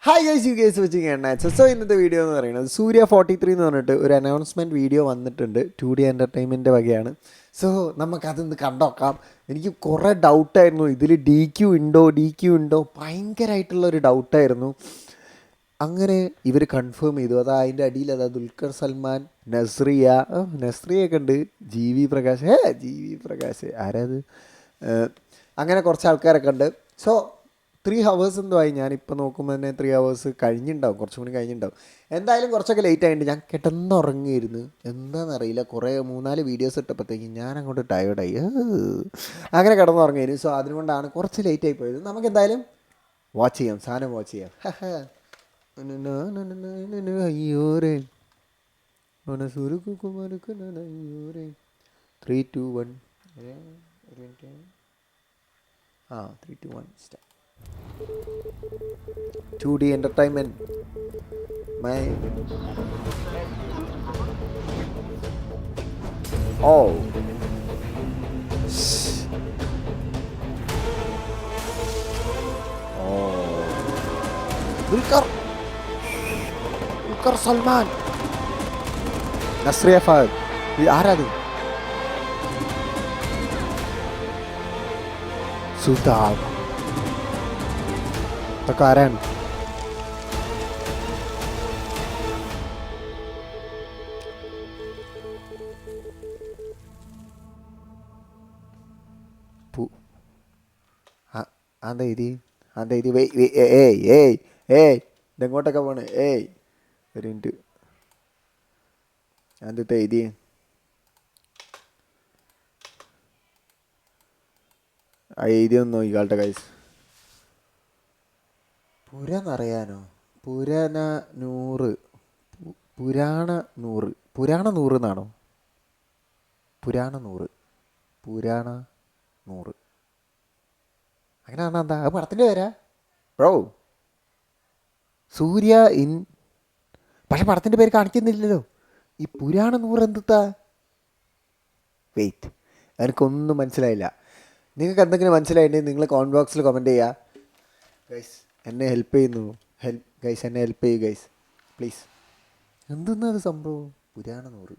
Hi guys you guys watching എണ്ണാച്ച്. So ഇന്നത്തെ video എന്ന് പറയുന്നത് സൂര്യ 43 എന്ന് പറഞ്ഞിട്ട് ഒരു അനൗൺസ്മെൻറ്റ് വീഡിയോ വന്നിട്ടുണ്ട്. 2D entertainment വകയാണ്. സോ നമുക്കതൊന്ന് കണ്ടോക്കാം. എനിക്ക് കുറേ ഡൗട്ടായിരുന്നു ഇതിൽ ഡി ക്യു ഉണ്ടോ ഭയങ്കരമായിട്ടുള്ളൊരു ഡൗട്ടായിരുന്നു. അങ്ങനെ ഇവർ കൺഫേം ചെയ്തു. അതാ അതിൻ്റെ അടിയിൽ അതാ ദുൽഖർ സൽമാൻ, നസ്രിയൊക്കെ ഉണ്ട്, ജി വി പ്രകാശ് ആരാത്, അങ്ങനെ കുറച്ച് ആൾക്കാരൊക്കെ ഉണ്ട്. സോ 3 ഹവേഴ്സ് എന്തോ ആയി. ഞാനിപ്പോൾ നോക്കുമ്പോൾ തന്നെ 3 ഹവേഴ്സ് കഴിഞ്ഞിട്ടുണ്ടാവും, കുറച്ചും കൂടി കഴിഞ്ഞിട്ടുണ്ടാവും. എന്തായാലും കുറച്ചൊക്കെ ലേറ്റ് ആയിട്ടുണ്ട്. ഞാൻ കിടന്ന് ഉറങ്ങിയിരുന്നു, എന്താണെന്നറിയില്ല. കുറേ 3-4 വീഡിയോസ് ഇട്ടപ്പോഴത്തേക്കും ഞാൻ അങ്ങോട്ട് ടയേർഡായി, അങ്ങനെ കിടന്ന് ഉറങ്ങിയിരുന്നു. സോ അതുകൊണ്ടാണ് കുറച്ച് ലേറ്റ് ആയി പോയത്. നമുക്ക് എന്തായാലും വാച്ച് ചെയ്യാം, സാധനം വാച്ച് ചെയ്യാം. അയ്യോരേ മനസ്സുരുക്കുമരുക്കനയ്യോരേ 3 2 1 3 2 1 start. 2D entertainment. My oh. Oh. Dulquer Salmaan, Nazriya Fahadh, ആരാത്? സുധാബ്, ഇതൊക്കെ ആരാണ്? അതെന്താ ഇത് ഇതെങ്ങോട്ടൊക്കെ പോണ്? ഒരു മിനിറ്റ്, അതെന്താ എഴുതി? എഴുതിയൊന്നും നോക്കിക്കാട്ടെ ഗൈസ്. പുരന്നറിയാനോ? പുരാണ നൂറ് എന്നാണോ? പുരാണ നൂറ് അങ്ങനെയാണോ? എന്താ അത് പടത്തിൻ്റെ പേരാ ബ്രോ? സൂര്യ ഇൻ, പക്ഷെ പടത്തിൻ്റെ പേര് കാണിക്കുന്നില്ലല്ലോ. ഈ പുരാണ നൂറ് എന്താ? വെയിറ്റ്, എനിക്കൊന്നും മനസ്സിലായില്ല. നിങ്ങൾക്ക് എന്തെങ്കിലും മനസ്സിലായിട്ടുണ്ടെങ്കിൽ നിങ്ങൾ കമൻറ്റ് ബോക്സിൽ കമൻറ്റ് ചെയ്യുക ഗൈസ്. എന്നെ ഹെൽപ്പ് ചെയ്യുന്നു, എന്നെ ഹെൽപ്പ് ചെയ്യൂ ഗൈസ് പ്ലീസ്. എന്തെന്നാ അത് സംഭവം? പുരാണ നൂറ്